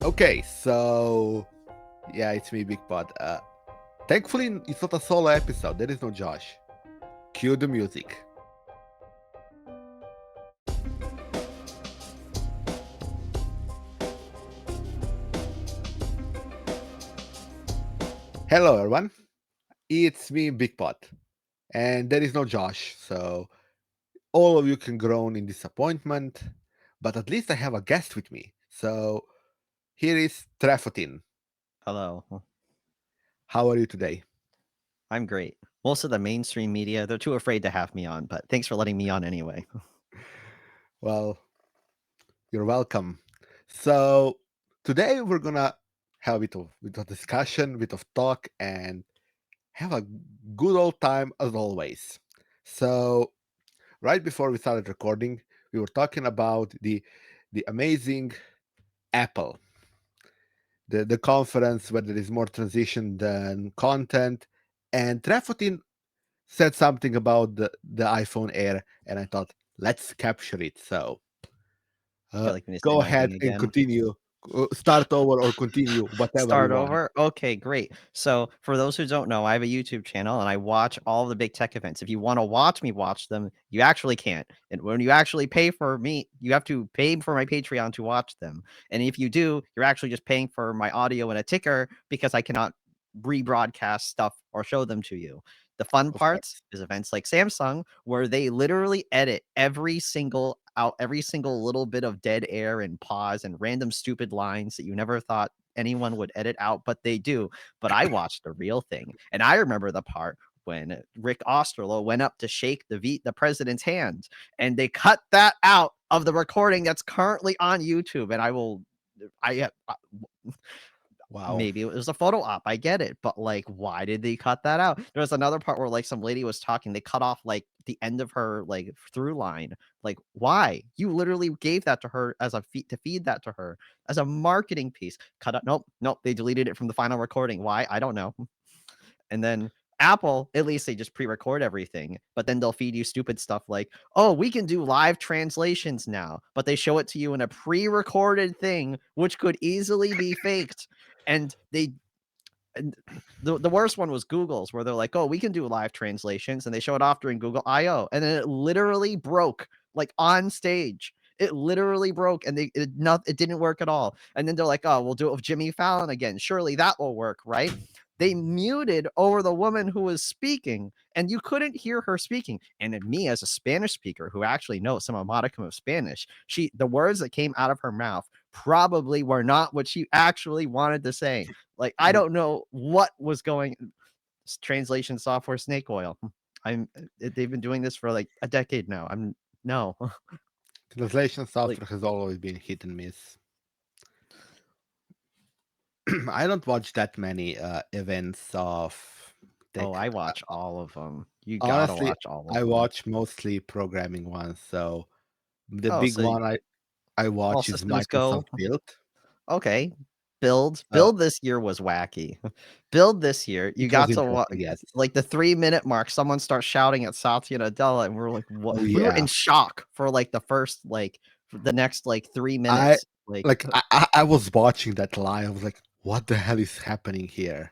Okay, so yeah, it's me, Bigpod. Thankfully, it's not a solo episode. There is no Josh. Cue the music. Hello, everyone. It's me, Bigpod, and there is no Josh. So all of you can groan in disappointment, but at least I have a guest with me. So here is Trafotin. Hello. How are you today? I'm great. Most of the mainstream media, they're too afraid to have me on, but thanks for letting me on anyway. Well, you're welcome. So today we're gonna have a bit of discussion, bit of talk, and have a good old time as always. So right before we started recording, we were talking about the amazing Apple, the conference where there is more transition than content, and Trafotin said something about the iPhone Air, and I thought let's capture it. So Feel like we need to say go my ahead thing and again. continue. Start over or continue, whatever you Start want. over? Okay, great. So, for those who don't know, I have a YouTube channel and I watch all the big tech events. If you want to watch me watch them, you actually can't. And when you actually pay for me, you have to pay for my Patreon to watch them. And if you do, you're actually just paying for my audio and a ticker because I cannot rebroadcast stuff or show them to you. The fun Of parts course. is events like Samsung where they literally edit every single little bit of dead air and pause and random stupid lines that you never thought anyone would edit out, but they do. But I watched the real thing, and I remember the part when Rick Osterloh went up to shake the president's hand, and they cut that out of the recording that's currently on YouTube. And I Wow. maybe it was a photo op. I get it, but like, why did they cut that out? There was another part where like some lady was talking. They cut off like the end of her like through line. Like, why? You literally gave that to her as a feed to feed that to her as a marketing piece. Cut out. Nope, nope. They deleted it from the final recording. Why? I don't know. And then Apple, at least they just pre-record everything, but then they'll feed you stupid stuff like, "Oh, we can do live translations now," but they show it to you in a pre-recorded thing, which could easily be faked. And the worst one was Google's, where they're like, "Oh, we can do live translations," and they show it off during Google I/O, and then it literally broke like on stage. It literally broke, and it didn't work at all. And then they're like, "Oh, we'll do it with Jimmy Fallon again. Surely that will work, right?" They muted over the woman who was speaking, and you couldn't hear her speaking. And then me, as a Spanish speaker who actually knows some modicum of Spanish, the words that came out of her mouth probably were not what she actually wanted to say. Like, I don't know what was going translation software snake oil. They've been doing this for like a decade now. I'm no. Translation Like, software has always been hit and miss. I don't watch that many events of oh, tech. I watch all of them. You gotta Honestly, watch all of I them. watch mostly programming ones. So the Oh, big so one I all watch is systems go. Microsoft Build. Okay. Build. So Build this year was wacky. Build this year, you it was got to interesting, yes. like the 3-minute mark, someone starts shouting at Satya Nadella, and we're like, what? Oh We were yeah. in shock for like the first like for the next like 3 I minutes. Like, like I was watching that live. I was like, what the hell is happening here?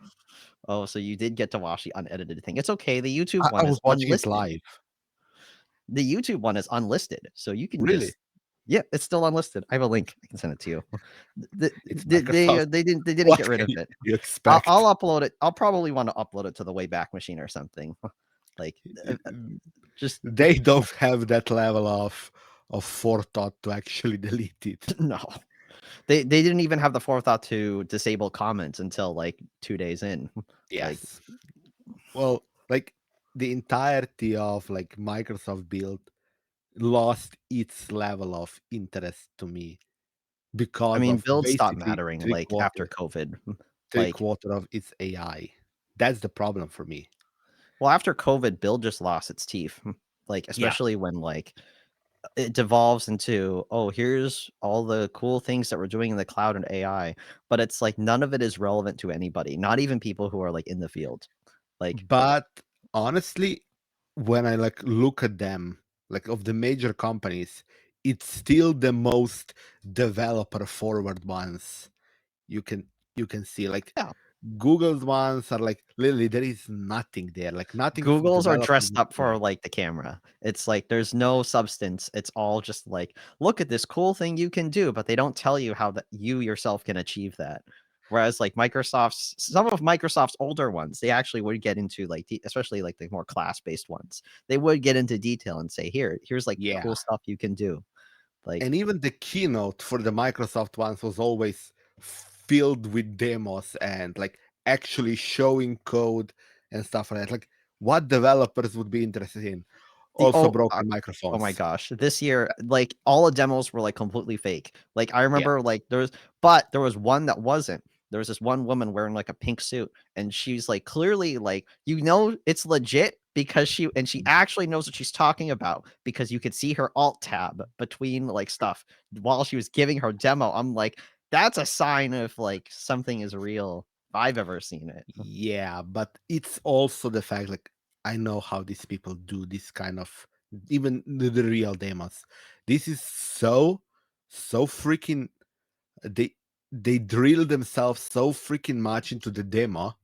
oh, so you did get to watch the unedited thing. It's okay. The YouTube I one was is watching it unlisted. live. The YouTube one is unlisted, so you can Really? just yeah, it's still unlisted. I have a link. I can send it to you. It's Microsoft. They didn't What get rid can of it. you expect? I'll upload it. I'll probably want to upload it to the Wayback Machine or something. Like, just They don't have that level of forethought to actually delete it. no. They didn't even have the forethought to disable comments until like 2 days in. Like, Yes. Well, like the entirety of like Microsoft Build lost its level of interest to me I because mean, of builds stopped basically mattering like after COVID. three Like, quarter of its AI. That's the problem for me. well, after COVID, build just lost its teeth. Like, Yeah. especially when like it devolves into, oh, here's all the cool things that we're doing in the cloud and AI, but it's like none of it is relevant to anybody, not even people who are like in the field. Like, But honestly, when I like look at them, like of the major companies, it's still the most developer forward ones. you can you can see like Yeah. Google's ones are like literally there is nothing there, like nothing for Google's are developers. dressed up Yeah, for, like, the camera. It's like there's no substance. It's all just like, "Look at this cool thing you can do," but they don't tell you how that you yourself can achieve that. Whereas, like, Microsoft's some of Microsoft's older ones, they actually would get into, like, especially, like, the more class-based ones. They would get into detail and say, Here's, like, the yeah. cool stuff you can do." Like, And even the keynote for the Microsoft ones was always filled with demos and like actually showing code and stuff like that. Like what developers would be interested in. the Also broken oh my microphones. gosh, this year, like, all the demos were, like, completely fake. Like, I Yeah. remember, like, there was one that wasn't. There was this one woman wearing, like, a pink suit, and she's, like, clearly, like, it's legit because she actually knows what she's talking about because you could see her alt tab between, like, stuff while she was giving her demo. I'm like, "That's a sign of, like, something is real if I've ever seen it." Yeah, but it's also the fact like I know how these people do this kind of even the real demos. This is so freaking they they drill themselves so freaking much into the demo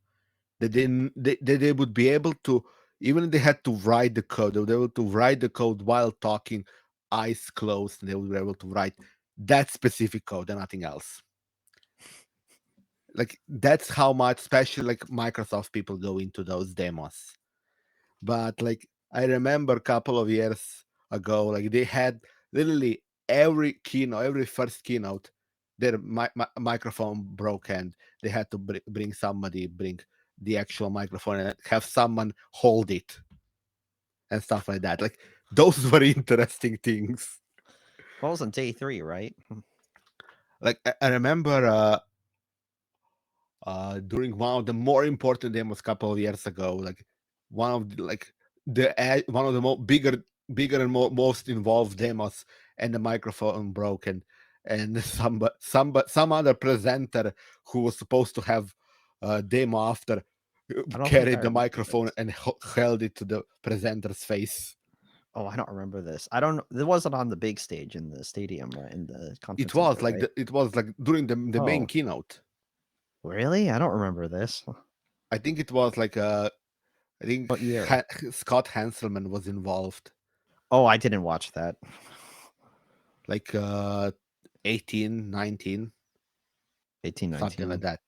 that they would be able to, even if they had to write the code, they would be able to write the code while talking, eyes closed, and they would be able to write that specific code and nothing else. Like that's how much, especially like Microsoft people go into those demos. But like I remember a couple of years ago, like they had literally every keynote, every first keynote, their microphone broke and they had to bring somebody, bring the actual microphone and have someone hold it and stuff like that. Like those were interesting things. What was on day 3, right? Like I remember during one of the more important demos a couple of years ago, like one of the, like one of the bigger and most involved demos, and the microphone broke, and some other presenter who was supposed to have a demo after I don't think I carried the remember microphone this. and held it to the presenter's face. Oh, I don't remember this. I don't It wasn't on the big stage in the stadium, right? In the It conference was center, like right? it was like during the main Oh, keynote. really? I don't remember this. I think it was like I think What year? Scott Hanselman was involved, Oh, I didn't watch that. like 18, 19, 18, something like 19. that.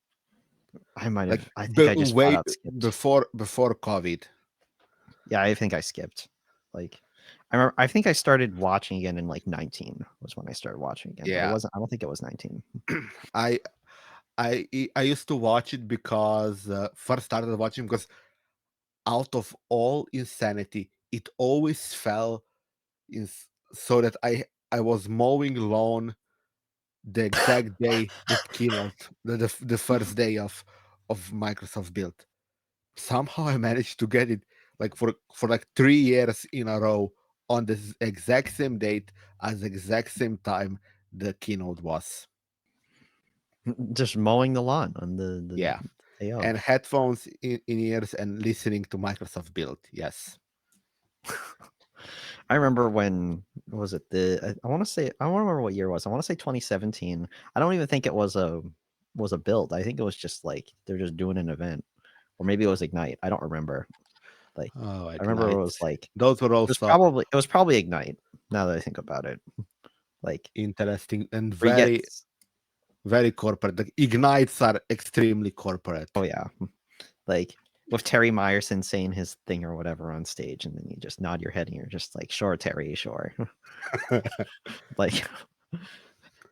I might Like have I think I just flat way out skipped. before COVID. Yeah, I think I skipped. Like, I think I started watching again in, like, 19 was when I started watching again, but Yeah, I don't think it was 19. I I used to watch it because first started watching because out of all insanity, it always fell in so that I was mowing lawn the exact day that keynote the first day of Microsoft built. Somehow I managed to get it like for like 3 years in a row on the exact same date as the exact same time the keynote was. Just mowing the lawn on the Yeah, day and of. headphones in ears and listening to Microsoft build. Yes. I remember when was it I want to say I don't remember what year it was. I want to say 2017. I don't even think it was a build. I think it was just like they're just doing an event, or maybe it was Ignite. I don't remember. Like, Oh, I remember Ignite. Those were also it was probably Ignite. Now that I think about it, like, interesting and where you very very corporate. Like Ignites are extremely corporate. oh yeah, like with Terry Myerson saying his thing or whatever on stage, and then you just nod your head and you're just like, sure, Terry, sure. Like,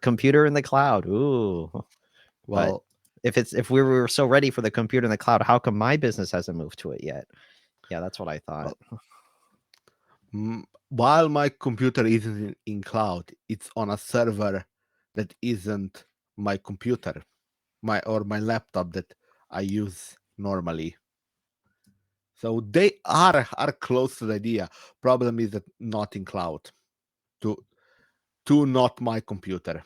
computer in the cloud. Ooh. But Well, if we were so ready for the computer in the cloud, how come my business hasn't moved to it yet? Yeah, that's what I thought. well, while my computer isn't in cloud, it's on a server that isn't my computer, my laptop that I use normally. So they are close to the idea. Problem is that not in cloud. To to not my computer.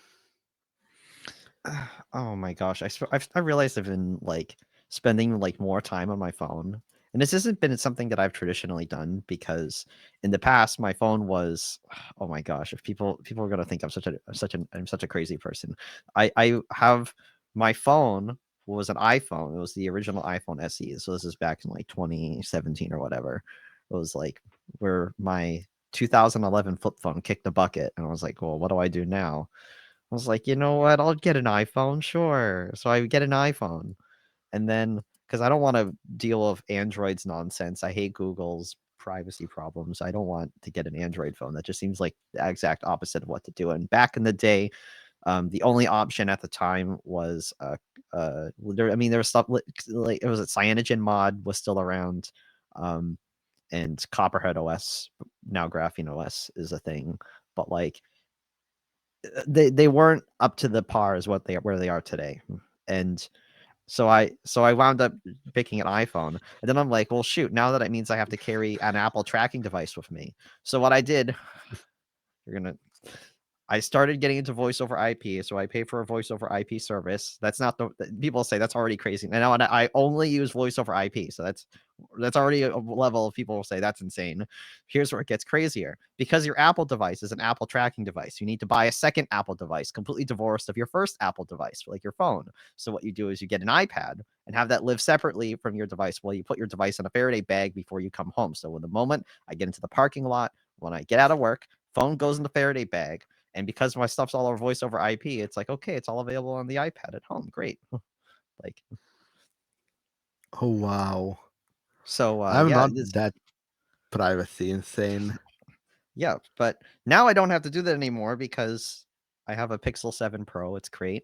Oh my gosh, I realized I've been like spending like more time on my phone, and this hasn't been something that I've traditionally done because in the past my phone was, oh my gosh, if people are gonna think I'm such a crazy person. I have my phone was an iPhone. It was the original iPhone SE. So this is back in like 2017 or whatever. It was like where my 2011 flip phone kicked the bucket, and I was like, well, what do I do now? I was like, you know what? I'll get an iPhone, sure. So I get an iPhone, and then because I don't want to deal with Android's nonsense, I hate Google's privacy problems. I don't want to get an Android phone. That just seems like the exact opposite of what to do. And back in the day, the only option at the time was there was stuff like it was a Cyanogen mod was still around, um, and Copperhead OS, now Graphene OS, is a thing, but like they weren't up to the par as what they where they are today. And so I wound up picking an iPhone, and then I'm like, well, shoot, now that it means I have to carry an Apple tracking device with me. So what I did, you're gonna I started getting into voice over IP, so I pay for a voice over IP service. That's not people say that's already crazy. And now I only use voice over IP, so that's already a level of people will say that's insane. Here's where it gets crazier. Because your Apple device is an Apple tracking device, you need to buy a second Apple device, completely divorced of your first Apple device, like your phone. So what you do is you get an iPad and have that live separately from your device while you put your device in a Faraday bag before you come home. So when the moment I get into the parking lot, when I get out of work, phone goes in the Faraday bag. And because my stuff's all over voice over IP, it's like, okay, it's all available on the iPad at home. Great. Like, Oh wow. so I'm yeah, not that privacy insane. yeah, but now I don't have to do that anymore because I have a Pixel 7 Pro. It's great.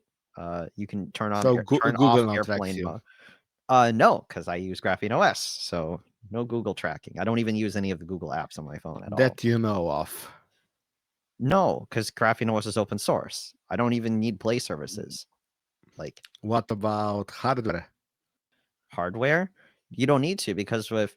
You can So turn off Google now tracks airplane you. mode. No, because I use Graphene OS, so no Google tracking. I don't even use any of the Google apps on my phone at all. That you know of. No, because Graphene OS is open source. I don't even need Play services. Like, What about hardware? hardware, you don't need to, because if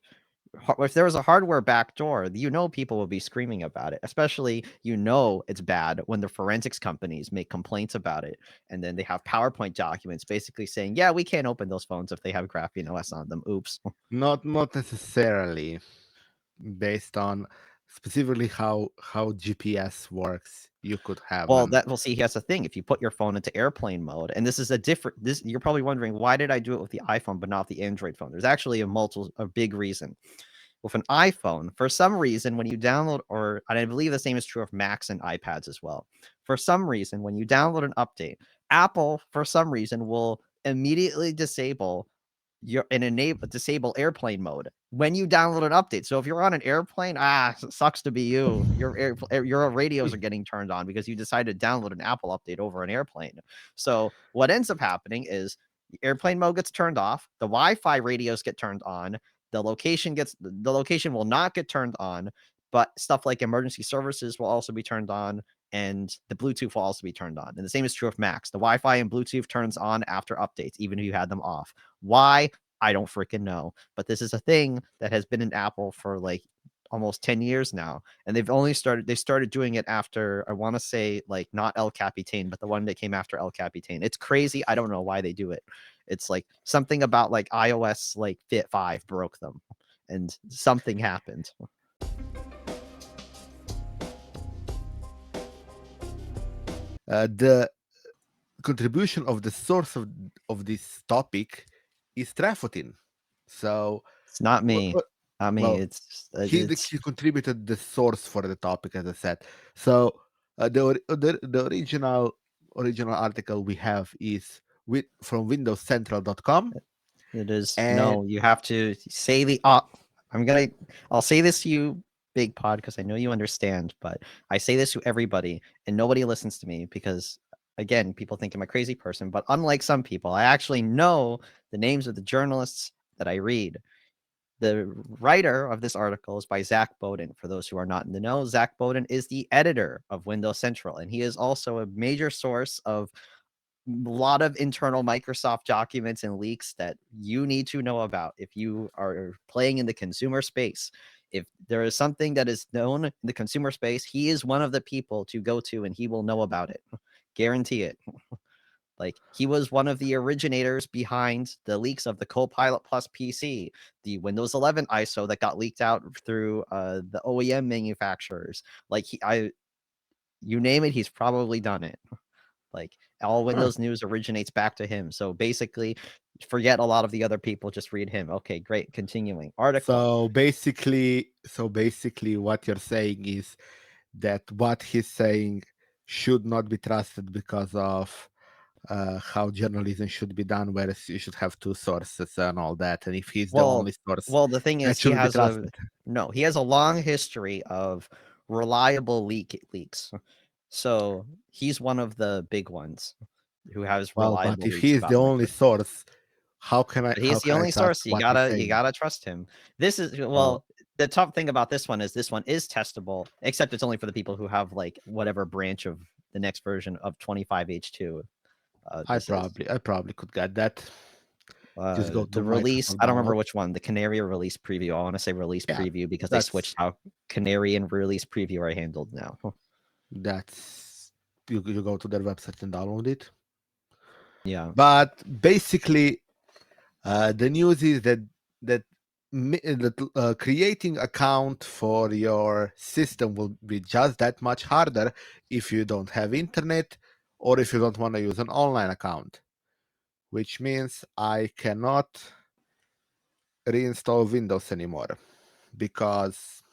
there was a hardware backdoor, people will be screaming about it. Especially, it's bad when the forensics companies make complaints about it, and then they have PowerPoint documents basically saying, "Yeah, we can't open those phones if they have Graphene OS on them." Oops. Not necessarily based on specifically how GPS works. You could have one. Well, see, here's the thing: if you put your phone into airplane mode, and this is a different, this you're probably wondering, why did I do it with the iPhone but not the Android phone? There's actually a big reason. With an iPhone, for some reason, when you download, and I believe the same is true of Macs and iPads as well. For some reason, when you download an update, Apple, for some reason, will immediately disable airplane mode when you download an update. So if you're on an airplane, sucks to be you. Your radios are getting turned on because you decided to download an Apple update over an airplane. So what ends up happening is the airplane mode gets turned off, the Wi-Fi radios get turned on, the location will not get turned on, but stuff like emergency services will also be turned on, and the Bluetooth will also be turned on. And the same is true of Macs. The Wi-Fi and Bluetooth turns on after updates, even if you had them off. Why? I don't freaking know. But this is a thing that has been in Apple for like almost 10 years now. And they started doing it after, I want to say, like, not El Capitan, but the one that came after El Capitan. It's crazy. I don't know why they do it. It's like something about like iOS like Fit 5 broke them, and something happened. The contribution of the source of this topic is Trafotin. So, It's not me. Not me. well, It's he contributed the source for the topic, as I said. So the original article we have is from windowscentral.com. It is And no, you have to say I'll say this to you, Bigpod, because I know you understand, but I say this to everybody and nobody listens to me because, again, people think I'm a crazy person, but unlike some people, I actually know the names of the journalists that I read. The writer of this article is by Zach Bowden. For those who are not in the know, Zach Bowden is the editor of Windows Central, and he is also a major source of a lot of internal Microsoft documents and leaks that you need to know about if you are playing in the consumer space. If there is something that is known in the consumer space, he is one of the people to go to and he will know about it. Guarantee it. Like, he was one of the originators behind the leaks of the Copilot Plus PC, the Windows 11 ISO that got leaked out through the OEM manufacturers. Like, you name it, he's probably done it. Like, All Huh. Windows news originates back to him. So basically, forget a lot of the other people, just read him. Okay, great. Continuing. Article. So basically, what you're saying is that what he's saying should not be trusted because of how journalism should be done, whereas you should have two sources and all that. And if he's the Well only source, well, the thing that is he shouldn't be has a trusted. no, he has a long history of reliable leaks. So, he's one of the big ones who has Well, but reliable if he leaks is the about only Microsoft. source, how can I But how he's the can I only trust source. You what he's gotta you saying? gotta trust him. This is Well, well, the tough thing about this one is testable, except it's only for the people who have like whatever branch of the next version of 25H2 I this is. probably I probably could get that. Just go to The release, Microsoft I don't remember download. which one. The Canary release preview. I want to say release Yeah, preview because they that's switched how Canary and release preview are handled now. that's you go to their website and download it. Yeah. But basically, the news is that creating account for your system will be just that much harder if you don't have internet or if you don't want to use an online account, which means I cannot reinstall Windows anymore because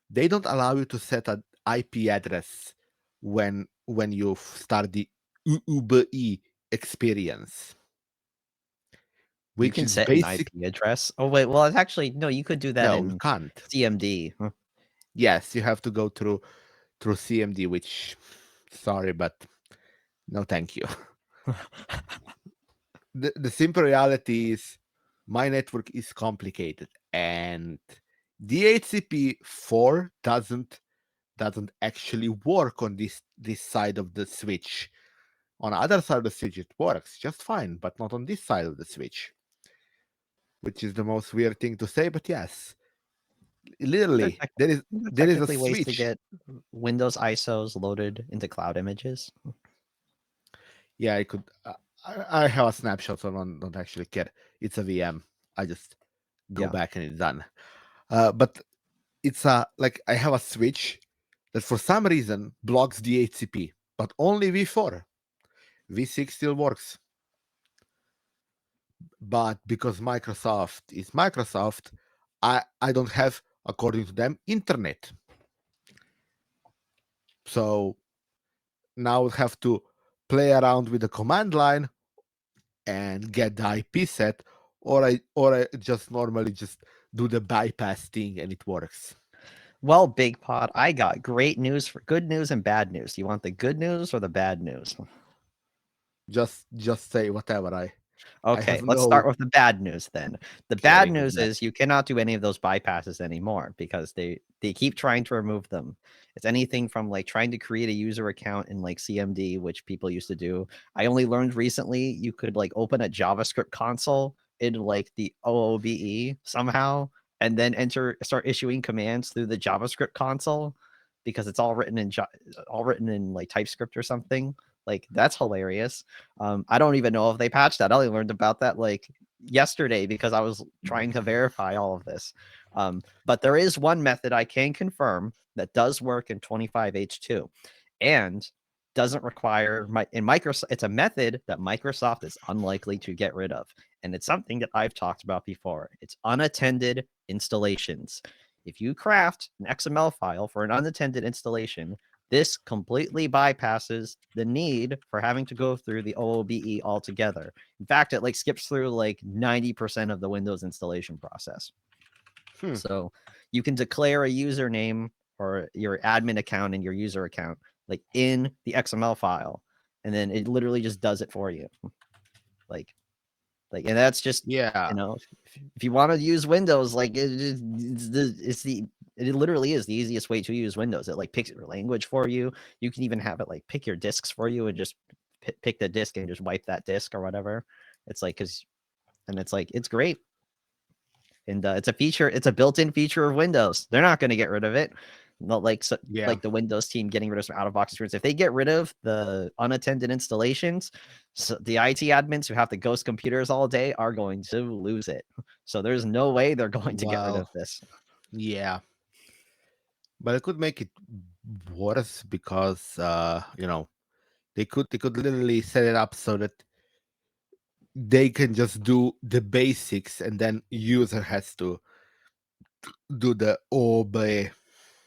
they don't allow you to set an IP address when you start the UUBE experience, You which can is set an basic. IP address. Oh wait, well it's actually no, you could do that No, you in can't. CMD. Yes, you have to go through CMD, which sorry, but no, thank you. The simple reality is my network is complicated, and DHCP 4 doesn't actually work on this side of the switch. On the other side of the switch, it works just fine, but not on this side of the switch, which is the most weird thing to say. But yes, There literally, tec there are there is a technically ways to switch. get Windows ISOs loaded into cloud images. Yeah, I could. I have a snapshot, so I don't actually care. It's a VM. I just go Yeah. back and it's done. But it's a like I have a switch that for some reason blocks DHCP, but only V4. V6 still works, but because Microsoft is Microsoft, I don't have, according to them, internet. So now I have to play around with the command line and get the IP set, or I just normally just do the bypass thing and it works. Well, Bigpod, I got great news for good news and bad news. Do you want the good news or the bad news? Just say whatever. I Okay, have let's start no with the bad news then. The bad caring of news that. is you cannot do any of those bypasses anymore because they keep trying to remove them. It's anything from like trying to create a user account in like CMD, which people used to do. I only learned recently you could like open a JavaScript console in like the OOBE somehow and then start issuing commands through the JavaScript console because it's all written in like TypeScript or something. Like that's hilarious. I don't even know if they patched that. I only learned about that like yesterday because I was trying to verify all of this. But there is one method I can confirm that does work in 25H2 and doesn't require in Microsoft. It's a method that Microsoft is unlikely to get rid of. And it's something that I've talked about before. It's unattended installations. If you craft an XML file for an unattended installation, this completely bypasses the need for having to go through the OOBE altogether. In fact, it like skips through like 90% of the Windows installation process. Hmm. So you can declare a username or your admin account and your user account like in the XML file, and then it literally just does it for you. Like, and that's just Yeah. if you want to use Windows, like it literally is the easiest way to use Windows. It like picks your language for you. You can even have it like pick your disks for you and just pick the disk and just wipe that disk or whatever. It's like it's great. And it's a feature. It's a built-in feature of Windows. They're not going to get rid of it. Not like Yeah. like the Windows team getting rid of some out-of-box experience. If they get rid of the unattended installations, so the IT admins who have to ghost computers all day are going to lose it. So there's no way they're going to get rid of Well, this. yeah. But it could make it worse because They could literally set it up so that they can just do the basics, and then user has to do the obey.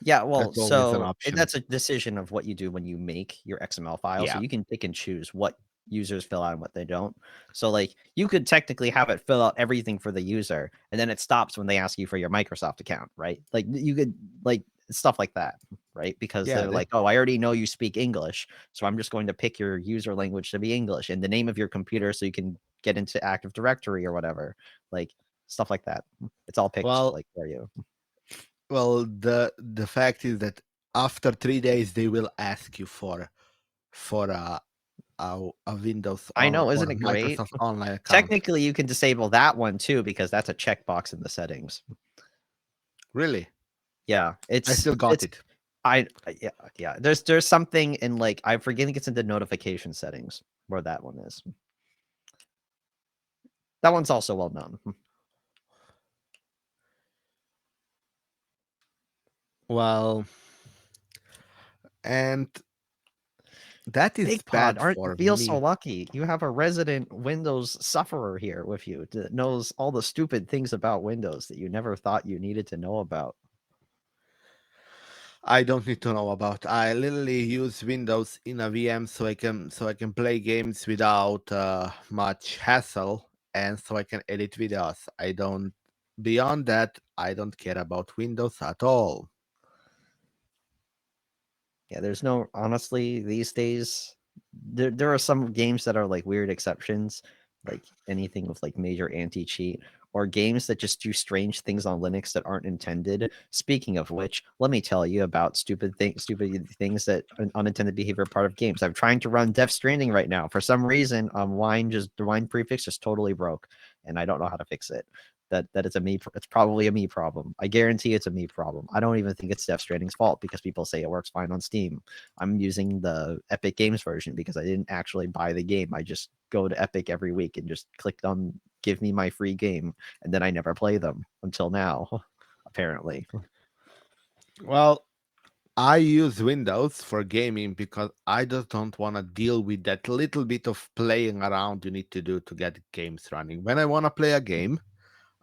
Yeah, well, That's always an so option. that's a decision of what you do when you make your XML file. So Yeah. you can pick and choose what users fill out and what they don't. So like you could technically have it fill out everything for the user, and then it stops when they ask you for your Microsoft account, right? Like you could like stuff like that, right? Because Yeah. they're like, oh, I already know you speak English, so I'm just going to pick your user language to be English and the name of your computer so you can get into Active Directory or whatever, like stuff like that. It's all picked Well, like for you. the fact is that after 3 days they will ask you for a Windows I on know, or isn't a it great? Microsoft Online account. Technically, you can disable that one too because that's a checkbox in the settings. Really, Yeah, I still got it's it. yeah. There's something in like I'm forgetting it's in the notification settings where that one is. That one's also well known. Well, and that is Bigpod, bad aren't for feel so me. lucky. You have a resident Windows sufferer here with you that knows all the stupid things about Windows that you never thought you needed to know about. I don't need to know about. I literally use Windows in a VM so I can play games without much hassle, and so I can edit videos. I don't Beyond that, I don't care about Windows at all. Yeah, there's no honestly these days. There are some games that are like weird exceptions, like anything with like major anti cheat or games that just do strange things on Linux that aren't intended. Speaking of which, let me tell you about stupid things that unintended behavior are part of games. I'm trying to run Death Stranding right now. For some reason, the wine prefix just totally broke, and I don't know how to fix it. That it's a me. It's probably a me problem. I guarantee it's a me problem. I don't even think it's Death Stranding's fault because people say it works fine on Steam. I'm using the Epic Games version because I didn't actually buy the game. I just go to Epic every week and just clicked on give me my free game, and then I never play them until now. Apparently, Well, I use Windows for gaming because I just don't want to deal with that little bit of playing around you need to do to get games running. When I want to play a game,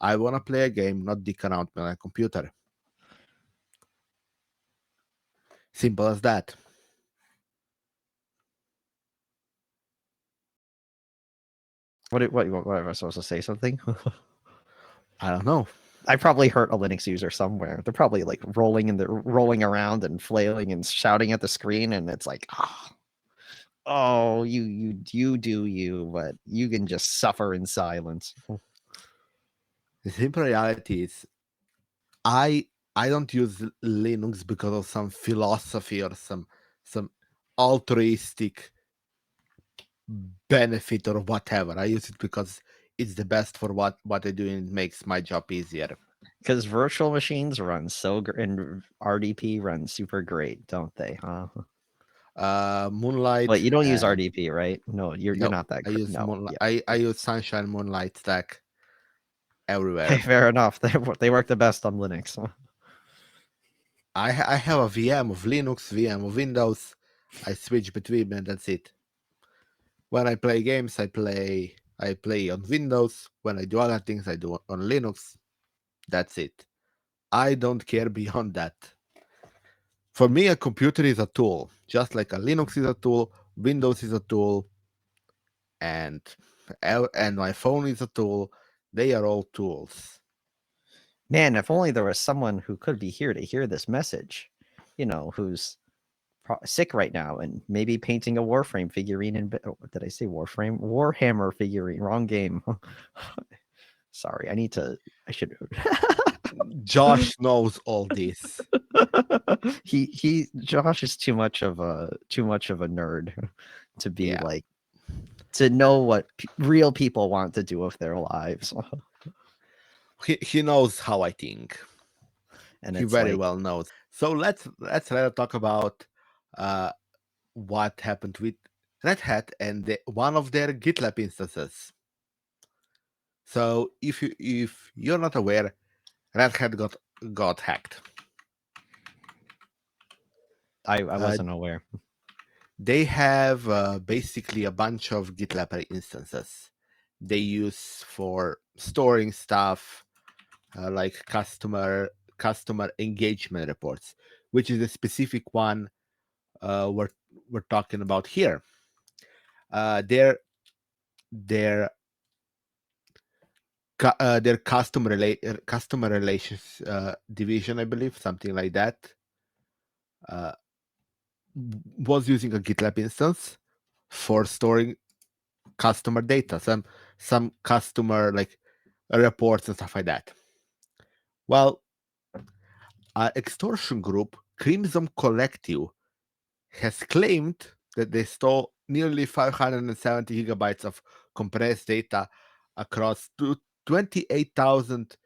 I want to play a game, not dick around with my computer. Simple as that. what am I supposed to say? Something? I don't know. I probably hurt a Linux user somewhere. They're probably like rolling around and flailing and shouting at the screen, and it's like, oh, you do you, but you can just suffer in silence. The simple reality is I I don't use Linux because of some philosophy or some altruistic benefit or whatever. I use it because it's the best for what I do and it makes my job easier. Because virtual machines run and RDP runs super great, don't they? Huh? But Moonlight you don't use and RDP, right? No, you're no, not that. I use No, Moonlight. yeah. I use Sunshine Moonlight stack Hey, everywhere. fair enough. They work the best on Linux. I have a VM of Linux, VM of Windows. I switch between and that's it. When I play games, I play on Windows. When I do other things, I do on Linux. That's it. I don't care beyond that. For me, a computer is a tool, just like a Linux is a tool, Windows is a tool, and and my phone is a tool. They are all tools. Man, if only there was someone who could be here to hear this message, who's sick right now and maybe painting a Warframe figurine in. Did I say Warframe? Warhammer figurine. Wrong game. Sorry, I should. Josh knows all this. Josh is too much of a nerd to be Yeah, like to know what real people want to do with their lives. he knows how I think. And He it's very like, well knows. So let's rather talk about uh, what happened with Red Hat and one of their GitLab instances. So if you're not aware, Red Hat got hacked. I Uh, wasn't aware. They have basically a bunch of GitLab instances they use for storing stuff like customer engagement reports, which is a specific one we're talking about here. Their their customer relations division, I believe, something like that, uh, was using a GitLab instance for storing customer data, some customer like reports and stuff like that. Well, extortion group Crimson Collective has claimed that they stole nearly 570 gigabytes of compressed data across 28,000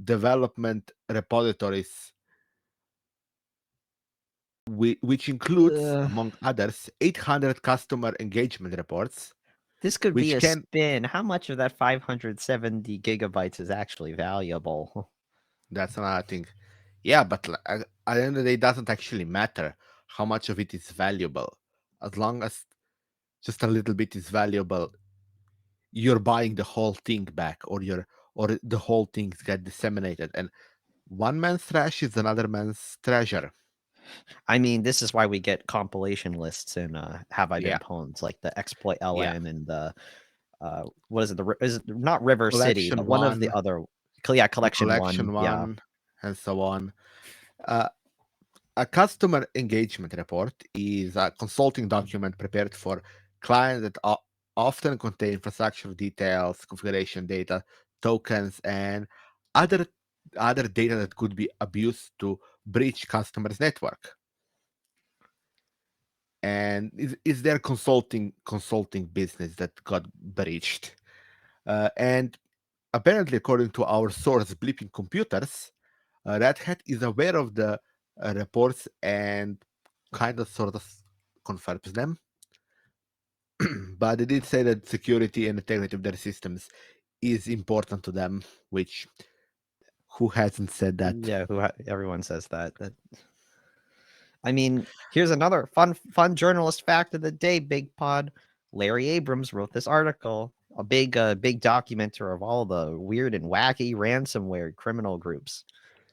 development repositories, which includes, Ugh. among others, 800 customer engagement reports, This could be which a can, spin. How much of that 570 gigabytes is actually valuable? that's another thing. Yeah, but at the end of the day, it doesn't actually matter how much of it is valuable. As long as just a little bit is valuable, you're buying the whole thing back, or the whole things get disseminated. And one man's trash is another man's treasure. I mean, this is why we get compilation lists in Have I Been Yeah, Pwned, like the exploit yeah. LN and the what is it? Is it not River City, Collection but one of the one, other, yeah, the Collection One, collection yeah. one, and so on. Uh, a customer engagement report is a consulting document prepared for clients that often contain infrastructure details, configuration data, tokens, and other other data that could be abused to breach customers' network. And is their consulting business that got breached. And apparently, according to our source, Bleeping Computers, Red Hat is aware of the reports and kind of sort of confirms them. But they did say that security and integrity of their systems is important to them, which who hasn't said that? Yeah, everyone says that. I mean, here's another fun journalist fact of the day, Big Pod. Larry Abrams wrote this article, a big documenter of all the weird and wacky ransomware criminal groups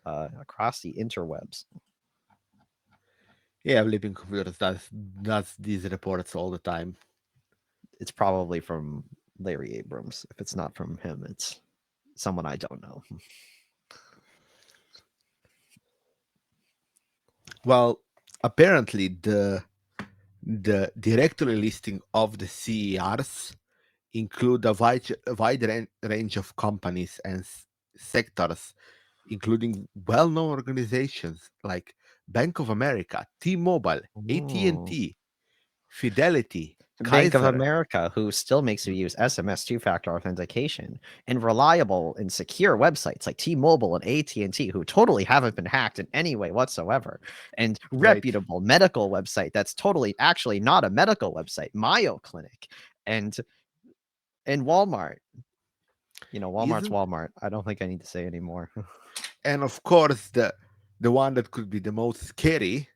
across the interwebs. Yeah, Bleeping Computers does these reports all the time. It's probably from Larry Abrams. If it's not from him, it's someone I don't know. Well, apparently the directory listing of the CERs include a wide range of companies and sectors, including well-known organizations like Bank of America, T-Mobile, Oh. AT&T, Fidelity, Bank of Kaiser. America, who still makes you use SMS two-factor authentication, and reliable and secure websites like T-Mobile and AT&T, who totally haven't been hacked in any way whatsoever, and Right. reputable medical website that's totally actually not a medical website, Mayo Clinic, and Walmart. You know, Walmart's Isn't Walmart. I don't think I need to say anymore. and of course the one that could be the most scary,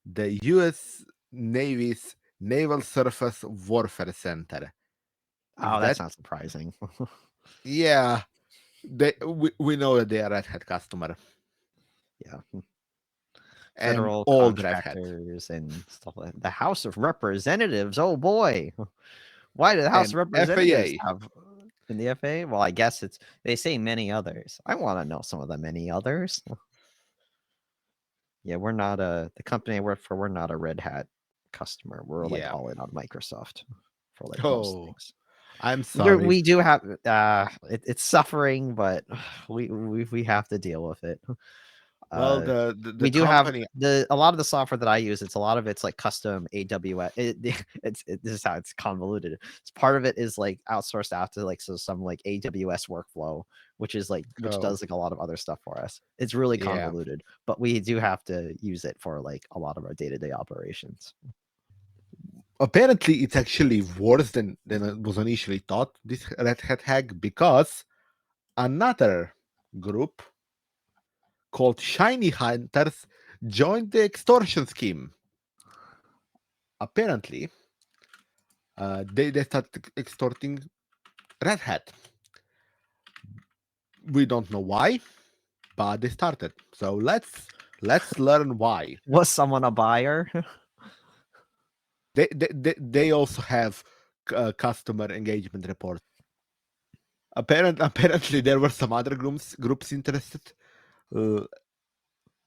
the US Navy's Naval Surface Warfare Center. Oh, If that's that not surprising. Yeah, we know that they are Red Hat customer Yeah. and Federal old Red Hat contractors and stuff like that. The House of Representatives. Oh boy. Why did the House and of Representatives FAA. have in the FA? Well, I guess it's they say many others. I want to know some of the many others. Yeah, we're not the company I work for, we're not a Red Hat customer. We're like Yeah. all in on Microsoft for like most Oh, things. I'm There sorry. we do have it's suffering, but we have to deal with it. Well, Uh the we do have company. a lot of the software that I use, it's a lot of it's like custom AWS. This is how it's convoluted. It's part of it is like outsourced out to like some like AWS workflow, which Oh, does like a lot of other stuff for us. It's really yeah. convoluted, but we do have to use it for like a lot of our day-to-day operations. Apparently, it's actually worse than it was initially thought. This Red Hat hack, because another group called Shiny Hunters joined the extortion scheme. apparently they started extorting Red Hat. We don't know why, but they started. So let's learn why. Was someone a buyer? They also have customer engagement report. Apparently there were some other groups interested. Uh,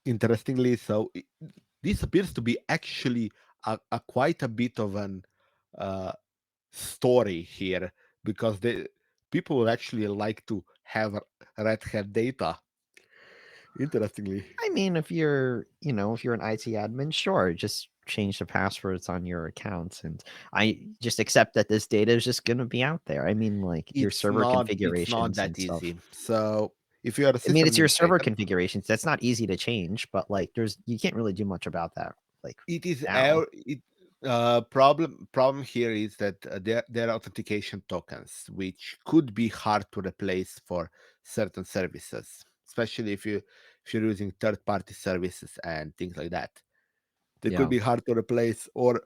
Interestingly, so this appears to be actually a quite a bit of an uh, story here, because people would actually like to have Red Hat data. Interestingly, I mean, if you're an IT admin, sure, just change the passwords on your accounts, and I just accept that this data is just gonna be out there. I mean, like your server it's not configurations and that stuff. easy. So if you are a I mean, system it's your server administrator, configurations. That's not easy to change, but like, you can't really do much about that. Like it is now, problem here is that there are authentication tokens which could be hard to replace for certain services, especially if you're using third party services and things like that. They could yeah. be hard to replace, or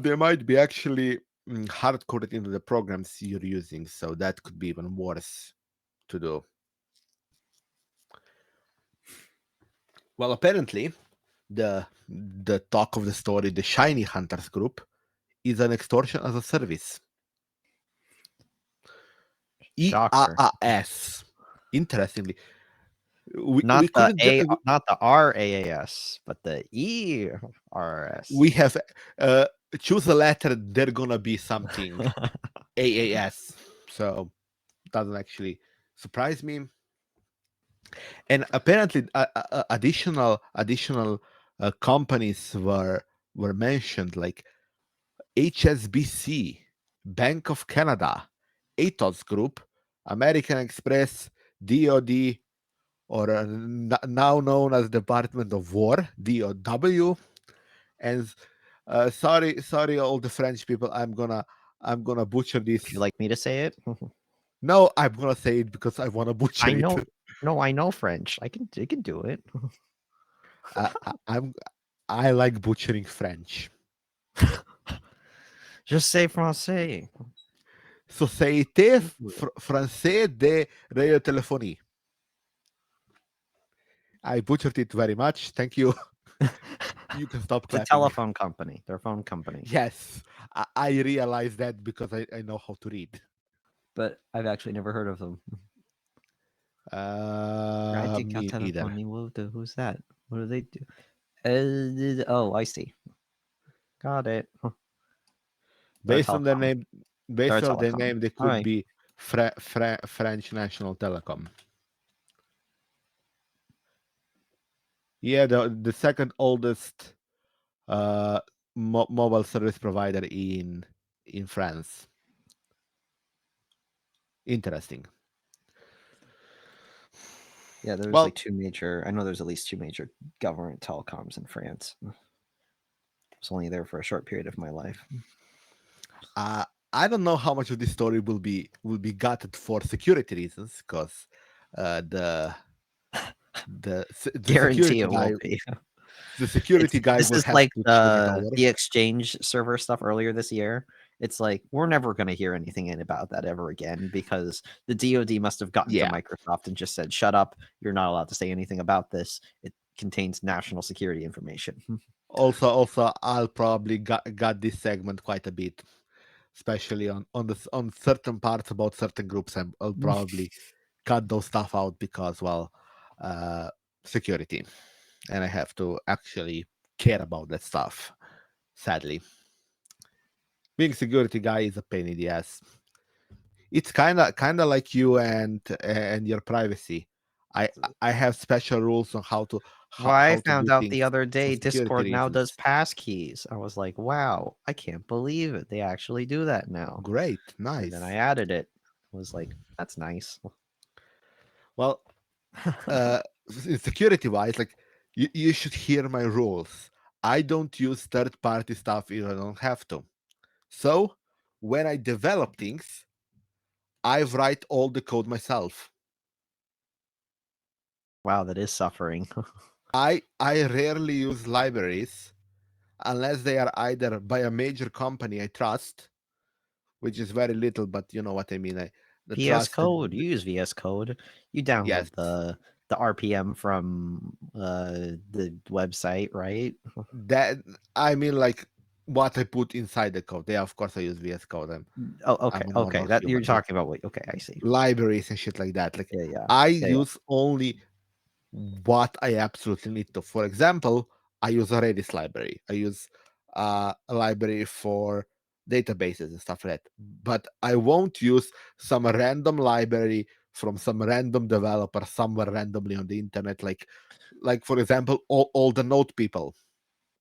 they might be actually hard coded into the programs you're using, so that could be even worse to do. Well, apparently the talk of the story, the Shiny Hunters group, is an extortion as a service. Shocker. EAAS. Interestingly, we Not the couldn't A, not the RAAS, but the ERS. we have choose a letter. They're gonna be something AAS. So doesn't actually surprise me. And apparently, additional companies were mentioned, like HSBC, Bank of Canada, Atos Group, American Express, DoD, or now known as Department of War, DOW. And sorry, all the French people. I'm gonna butcher Would you this. like me to say it? No, I'm gonna say it because I wanna butcher I it. know. No, I know French. I can do it. I'm I like butchering French. Just say français. Société Française de Radiotéléphonie. I butchered it very much. Thank you. You can stop It's a clapping. telephone company. They're a phone company. Yes, I realized that because I know how to read. But I've actually never heard of them. Me either. Who's that? What do they do? Oh, I see. Got it. They're a Based on their telecom. name, They're a based on their telecom. name, they All could right. be French National Telecom. Yeah, the second oldest mobile service provider in France. Interesting. Yeah, there's Well, like two major. I know there's at least two major government telecoms in France. I was only there for a short period of my life. I don't know how much of this story will be gutted for security reasons, because the the Guarantee security it guy won't be. the security guy This will is have like to take it over. the exchange server stuff earlier this year. It's like we're never going to hear anything about that ever again because the DoD must have gotten to Yeah. Microsoft and just said, "Shut up! You're not allowed to say anything about this. It contains national security information." Also, I'll probably got this segment quite a bit, especially on certain parts about certain groups. I'll probably cut those stuff out because, well, uh, security, and I have to actually care about that stuff. Sadly, being security guy is a pain in the ass. It's kind of like you and your privacy. I I have special rules on Well, I how to found do out the things other for day security Discord now does reasons. passkeys. I was like, wow, I can't believe it. They actually do that now. Great, And then I nice. added it. Was like, that's nice. Well, uh, security wise, like you should hear my rules. I don't use third party stuff if I don't have to. So when I develop things, I write all the code myself. Wow, that is suffering. I rarely use libraries. unless they are either by a major company I trust, which is very little, but you know what I mean. The VS trusted, Code. You use VS Code. You yes, download the RPM from the website, right? that I mean like what I put inside the code. Yeah, of course I use VS Code. Oh, okay, I'm a okay. normal That you're human. Like talking about what? Okay, I see. libraries and shit like that. Like Yeah, yeah, I yeah, yeah. use only what I absolutely need to. For example, I use a Redis library. I use a library for databases and stuff like that. But I won't use some random library from some random developer somewhere randomly on the internet. Like for example, all the Node people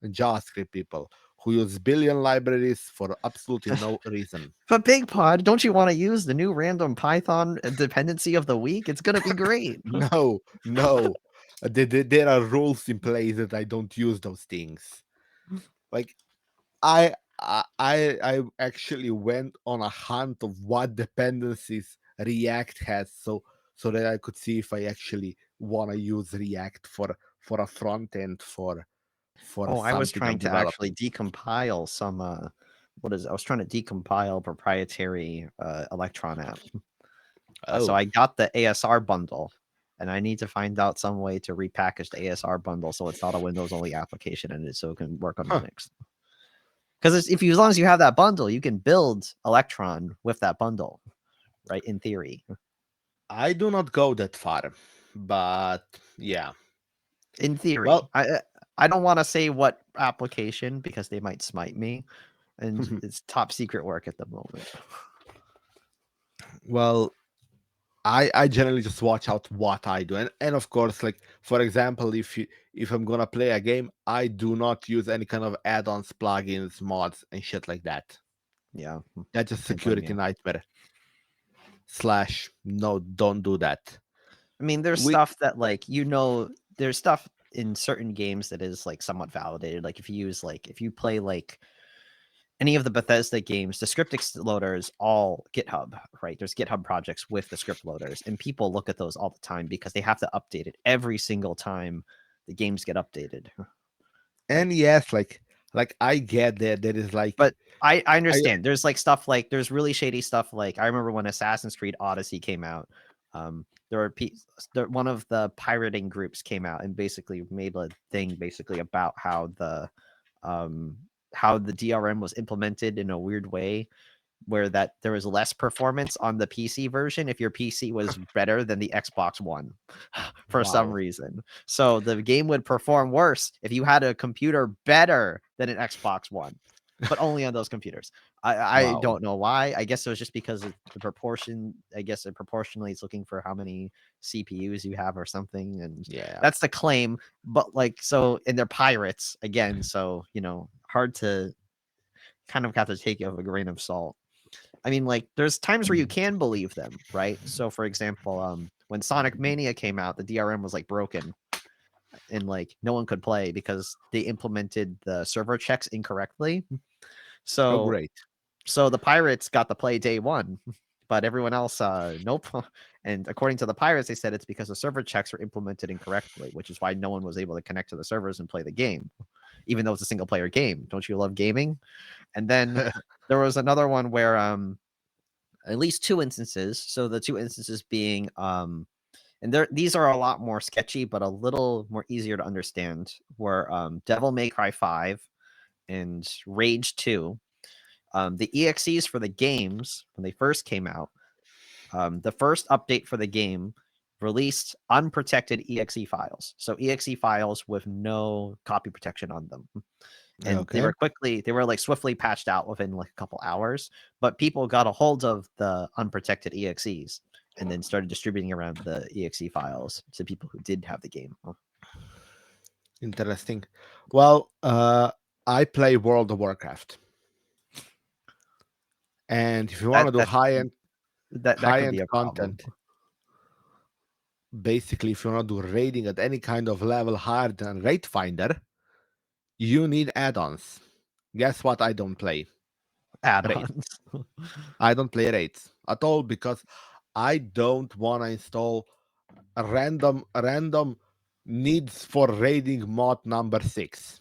and JavaScript people who use billion libraries for absolutely no reason. But Bigpod, don't you want to use the new random Python dependency of the week? It's gonna be great. No, no. There are rules in place that I don't use those things. Like I actually went on a hunt of what dependencies React has, so that I could see if I actually want to use React for a front end for Oh, I was something I'm trying to actually developing. decompile some what is it? I was trying to decompile proprietary Electron app. So Oh, I got the ASR bundle, and I need to find out some way to repackage the ASR bundle so it's not a Windows only application and so it can work on huh. Linux. Because if you, as long as you have that bundle, you can build Electron with that bundle, right? In theory, I do not go that far, but yeah. in theory, Well, I don't want to say what application because they might smite me, and it's top secret work at the moment. well, I generally just watch out what I do, and of course, like for example, if I'm gonna play a game, I do not use any kind of add-ons, plugins, mods, and shit like that. Yeah, That's just can't blame security you. nightmare. Slash, no, don't do that. I mean, there's We stuff that there's stuff in certain games that is like somewhat validated. Like if you play like any of the Bethesda games, the script loaders all GitHub, right? There's GitHub projects with the script loaders, and people look at those all the time because they have to update it every single time the games get updated, right? and yes, like I get that there is like But I I understand. There's like stuff like there's really shady stuff. Like I remember when Assassin's Creed Odyssey came out. There were one of the pirating groups came out and basically made a thing basically about um how the DRM was implemented in a weird way where that there was less performance on the PC version if your PC was better than the Xbox One for some wow, reason. So the game would perform worse if you had a computer better than an Xbox One, but only on those computers. I wow, don't know why. I guess it was just because of the proportion. I guess it proportionally is looking for how many CPUs you have or something, and yeah. that's the claim. But like so, and they're pirates again, so hard to kind of have to take it with a grain of salt. I mean, like, there's times where you can believe them, right? So, for example, when Sonic Mania came out, the DRM was like broken and like no one could play because they implemented the server checks incorrectly. Oh, So, great, so the pirates got to play day one, but everyone else, nope. And according to the pirates, they said it's because the server checks were implemented incorrectly, which is why no one was able to connect to the servers and play the game, even though it's a single player game. Don't you love gaming? And then there was another one where at least two instances. So the two instances being and these are a lot more sketchy, but a little more easier to understand. Were Devil May Cry 5 and Rage 2. The EXEs for the games when they first came out, the first update for the game released unprotected EXE files. So EXE files with no copy protection on them. And okay. they were like swiftly patched out within like a couple hours, but people got a hold of the unprotected exes and then started distributing around the exe files to people who did have the game. Interesting. Well, I play World of Warcraft, and if you want that to do that that high could end be a problem. content, basically, if you want to do raiding at any kind of level higher than Raid Finder, you need add-ons. Guess what? I don't play raids. Add-ons. I don't play raids at all because I don't want to install a random needs for raiding mod number 6.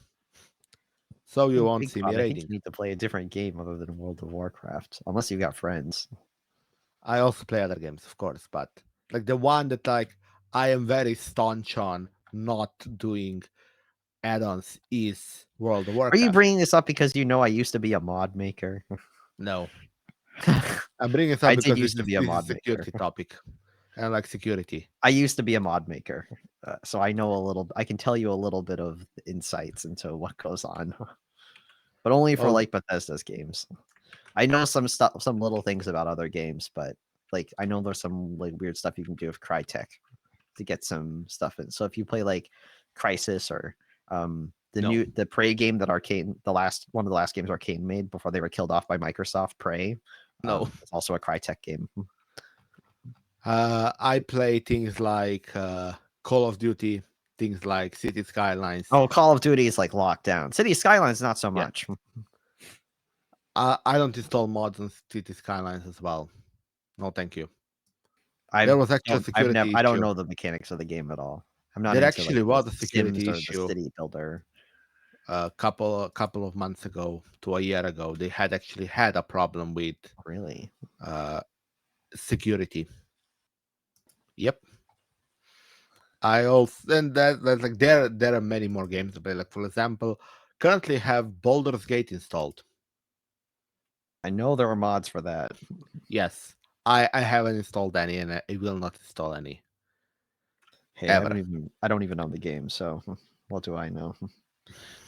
So you won't see me Bigpod, I think raiding. you need to play a different game other than World of Warcraft, unless you've got friends. I also play other games, of course, but like the one that like I am very staunch on not doing add-ons is World of Are you Warcraft. bringing this up because you know I used to be a mod maker? No, I'm bringing it up I did because used to be a this is mod maker. security topic, and I like security. I used to be a mod maker, so I know a little. I can tell you a little bit of insights into what goes on, but only for Oh like Bethesda's games. I know some stuff, some little things about other games, but like I know there's some like weird stuff you can do with Crytek to get some stuff in. So if you play like Crisis or no, the Prey game that Arcane, the last one of the last games Arcane made before they were killed off by Microsoft, Prey, no. it's also a Crytek game. I play things like Call of Duty, things like City Skylines. Oh, Call of Duty is like locked down. City Skylines not so Yeah, much. I don't install mods on City Skylines as well. No, thank you. I There was actually a I've never security I don't issue. know the mechanics of the game at all. I'm not There into like actually the was a Sims security or the issue city builder. a couple of months ago to a year ago. They had actually had a problem with Really? uh, security. Yep. I also and that like there are many more games to play. Like for example, currently have Baldur's Gate installed. I know there are mods for that. Yes, I haven't installed any, and I will not install any Hey, ever. I don't even know the game, so what do I know?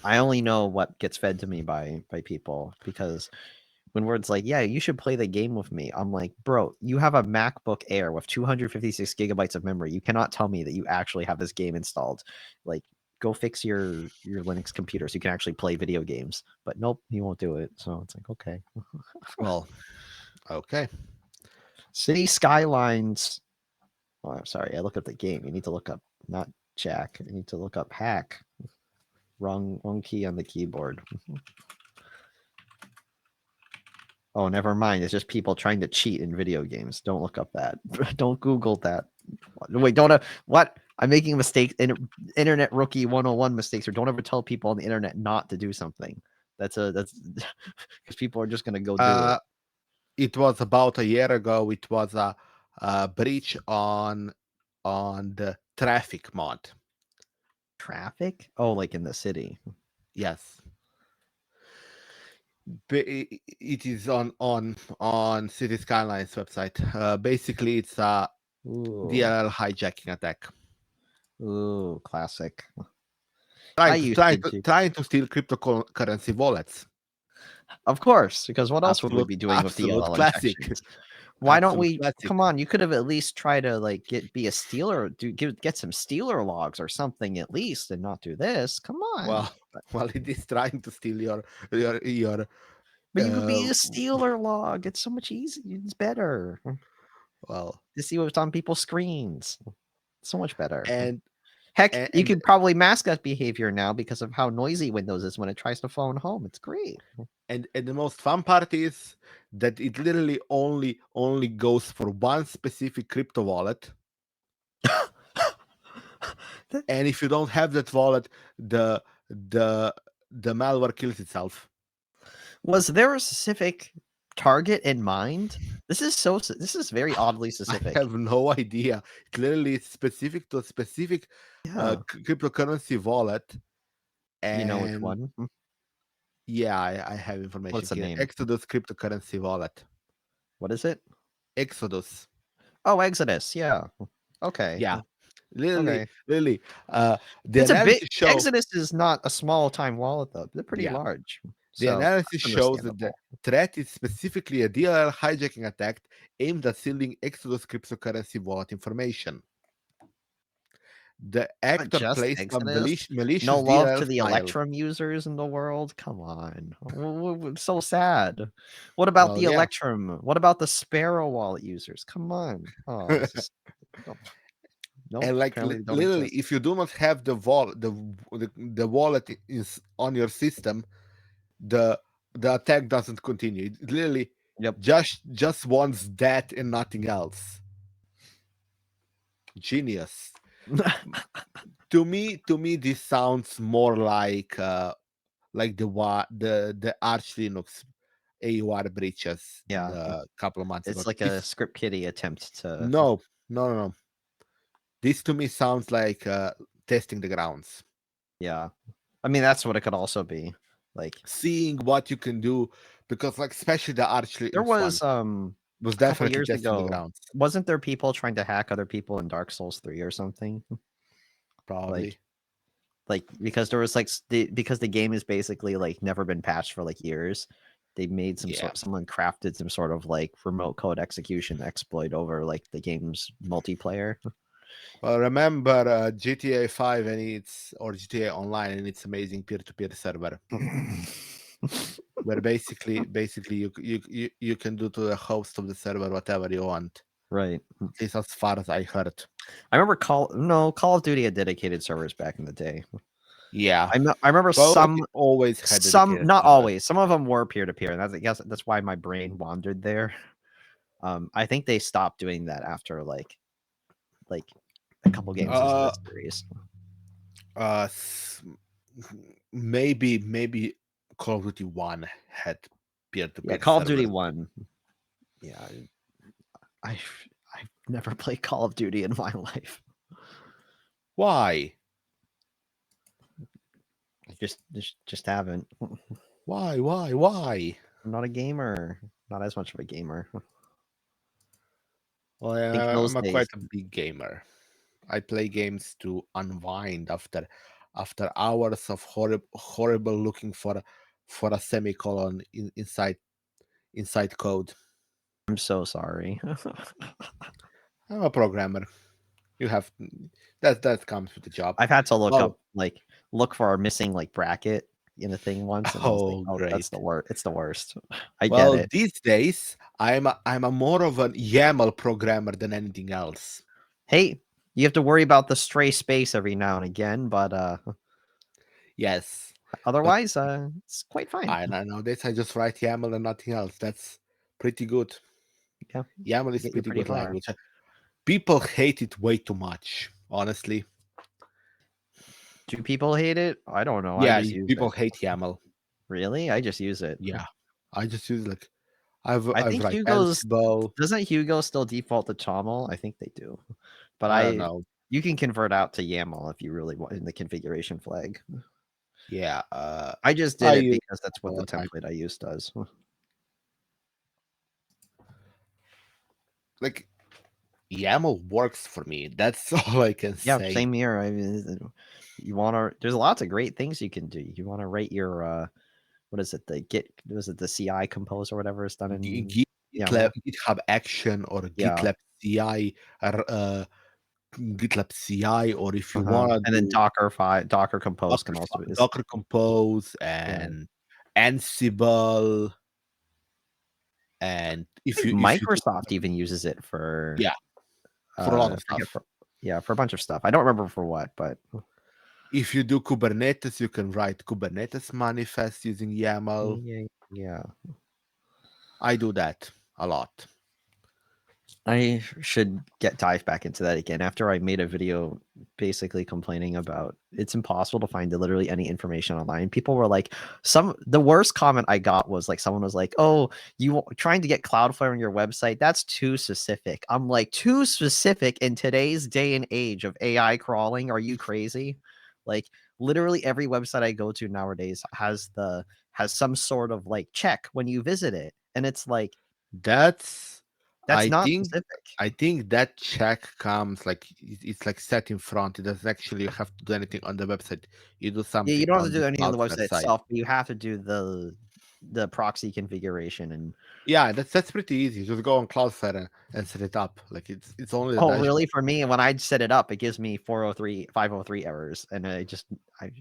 I only know what gets fed to me by people because when words like, "Yeah, you should play the game with me," I'm like, "Bro, you have a MacBook Air with 256 gigabytes of memory. You cannot tell me that you actually have this game installed. Like, go fix your Linux computer so you can actually play video games." But nope, he won't do it. So it's like, okay. Well, okay. City Skylines. Oh, I'm sorry. I looked up the game. You need to look up not Jack. You need to look up hack. Wrong key on the keyboard. Oh, never mind. It's just people trying to cheat in video games. Don't look up that. Don't Google that. Wait, don't. What? I'm making a mistake. Internet rookie 101 mistakes. Or don't ever tell people on the internet not to do something. That's because people are just gonna go do it. Uh, it was about a year ago. It was a breach on the traffic mod. Traffic? Oh, like in the city. Yes, it is on City Skylines website. Basically, it's a Ooh, DLL hijacking attack, ooh, classic. I trying to used trying to to do. trying to steal cryptocurrency wallets. Of course, because what else would we Absolute be doing with absolute DLL classic. injections? Why don't Absolute we classic. come on, you could have at least tried to like be a stealer, get some stealer logs or something at least and not do this. Come on. Well, well, it is trying to steal your But you could be uh, a stealer log. It's so much easier. It's better well, to see what's on people's screens. So much better. and Heck, and you could probably mask that behavior now because of how noisy Windows is when it tries to phone home. It's great. and the most fun part is that it literally only goes for one specific crypto wallet, That- and if you don't have that wallet, the the the malware kills itself. Was there a specific target in mind? This is very oddly I specific. have no idea. It literally is specific to a specific Yeah. cryptocurrency wallet, You know which and one? yeah, I have information What's the here. name? Exodus cryptocurrency wallet. What is it? Exodus. Oh, Exodus. Yeah. Okay. Yeah, literally, Okay. literally. The It's a bit analysis show. Exodus is not a small time wallet though. They're pretty Yeah, large. the So analysis that's shows that the understandable. threat is specifically a DLL hijacking attack aimed at stealing Exodus cryptocurrency wallet information. The Not actor just placed a Exodus. No malicious love DLL to the file. Electrum users in the world. Come on. So sad. What about Well, the yeah, Electrum? What about the Sparrow wallet users? Come on. Oh, this is nope. Nope. and like Apparently they don't literally, exist. if you do not have the wallet is on your system, the the attack doesn't continue. It literally Yep. just wants that and nothing else. Genius. To me, this sounds more like like the Arch Linux AUR breaches Yeah, a couple of months ago. it's like a script kiddie attempt to. No, no, no, no. This to me sounds like testing the grounds, Yeah, I mean that's what it could also be. Like seeing what you can do, because like especially the Arch there Linux one was was a couple definitely years testing the ago, grounds. wasn't there people trying to hack other people in Dark Souls 3 or something? Like Probably. because there was like because the game is basically like never been patched for like years. They made Yeah. someone crafted some sort of like remote code execution exploit over like the game's multiplayer. Well, remember GTA 5 and or GTA Online and its amazing peer-to-peer server, where basically you can do to the host of the server whatever you want. Right. At least as far as I heard. I remember Call of Duty had dedicated servers back in the day. Yeah. I remember Well, it always had dedicated not servers. always. Some of them were peer to peer, and I guess that's why my brain wandered there. I think they stopped doing that after like a couple games into Uh, this series. uh, s- maybe Call of Duty 1 had Yeah, peer-to-peer Call of Duty servers. 1. Yeah, I I've never played Call of Duty in my life. Why? I just haven't. Why? I'm not a gamer. Not as much of a gamer. I Well, think in those I'm a quite days. a big gamer. I play games to unwind after hours of horrible looking for a semicolon inside code. I'm so sorry. I'm a programmer. You have that comes with the job. I've had to look Oh, up look for a missing like bracket in a thing once, and I was like, oh, "Oh, that's the great. worst. It's the worst." I get Well, it. these days I'm a more of an YAML programmer than anything else. Hey, you have to worry about the stray space every now and again, but Yes, but otherwise, it's quite fine. I nowadays I just write YAML and nothing else. That's pretty good. Yeah, YAML is get you pretty pretty good far. language. People hate it way too much, honestly. Do people hate it? I don't know. I Yeah, just use people it. hate YAML. Really? I just use it. Yeah, I just use like I I've think write Hugo's Ansible. doesn't Hugo still default to Toml? I think they do. But I don't know. you can convert out to YAML if you really want in the configuration flag. Yeah, I just did I it use because that's all what the the time. template I use does. Like YAML works for me. That's all I can Yeah, say. same here. I mean, you want to? There's lots of great things you can do. You want to write your what is it? The Git was it the CI compose or whatever is done in yeah GitHub Action or yeah GitLab CI or GitLab CI, or if you wanna and then do Docker compose can also is Docker Compose yeah. and Ansible, and I think if you do Microsoft even uses it for yeah, for a lot of I forget stuff. for yeah for a bunch of stuff. I don't remember for what, but If you do Kubernetes, you can write Kubernetes manifest using YAML. yeah. I do that a lot. I should dive back into that again after I made a video basically complaining about it's impossible to find literally any information online. People were like, the worst comment I got was like someone was like, "Oh, you trying to get Cloudflare on your website? That's too specific." I'm like, "Too specific in today's day and age of AI crawling? Are you crazy?" Like literally every website I go to nowadays has some sort of like check when you visit it. And it's like That's that's I not think specific. I think that check comes like it's like set in front. It doesn't actually have to do anything on the website. You do Yeah, you something don't have on to the do anything on the Cloudflare website side. itself, but you have to do the proxy configuration and Yeah, that's pretty easy. Just go on Cloudflare and set it up. Like it's only the oh, really? dashboard. For me, when I set it up, it gives me 503 errors, and I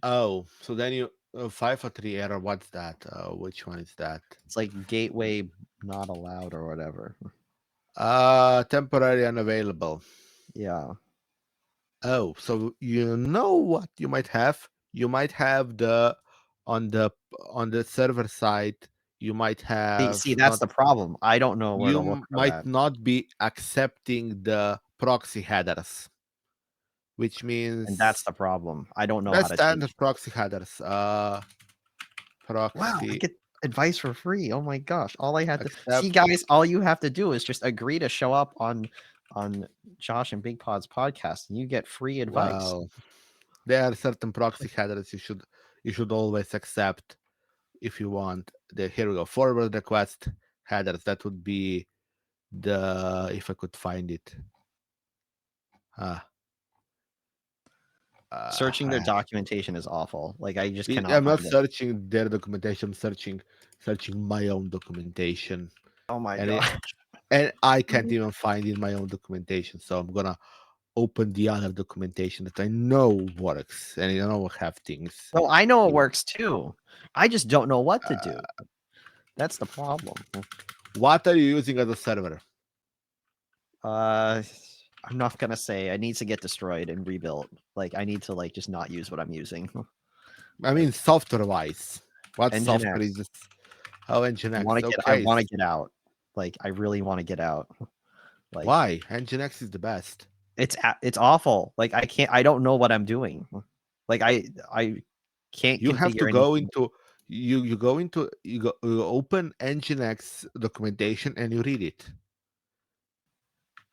Oh, so then you 503 error. What's that? Which one is that? it's like gateway not allowed or whatever. Temporary unavailable. Yeah. Oh, so you know what you might have? You might have the on the on the server side. You might have See, that's not. the problem. I don't know where to look for Might that. not be accepting the proxy headers, which And that's means the problem. I don't know how that's to standard change. proxy headers. Wow, I proxy get advice for free. Oh my gosh. All I had to see, accept. guys, all you have to do is just agree to show up on Josh and Big Pod's podcast and you get free advice. Well, there are certain proxy headers you should always accept if you want. Here we go. Forward request headers. That would be the, if I could find it. Uh, Searching their I documentation is awful. Like I just cannot I'm not find it. searching their documentation. I'm searching my own documentation, Oh my and gosh. I can't even find in my own documentation. So I'm gonna open the other documentation that I know works and I know have things. So I know it in it. works too. I just don't know what to do. That's the problem. What are you using as a server? Uh, I'm not gonna say. I need to get destroyed and rebuilt. Like I need to like just not use what I'm using. I mean, Like software wise, what software is Nginx. this? Oh, Nginx. I Okay, want to get out. Like I really want to get out. Like why? Nginx is the best. it's awful. Like I don't know what I'm doing. Like I can't You have to configure go anything. into you go into you open Nginx documentation and you read it.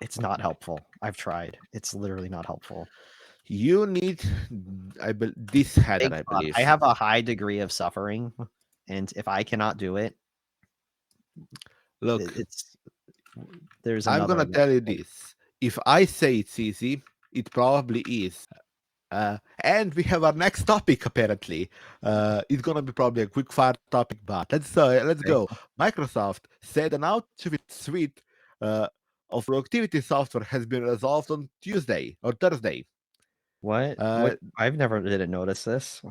It's not helpful. I've tried. It's literally not helpful. You need this header, Big I pot. believe. I have a high degree of suffering, and if I cannot do it, Look, it's there's I'm another gonna one. tell you this. If I say it's easy, it probably is. And we have our next topic apparently. It's gonna be probably a quick fire topic, but let's Okay. go. Microsoft said an outage of its suite of productivity software has been resolved on Tuesday or Thursday. What? Uh, What? I've never didn't notice this.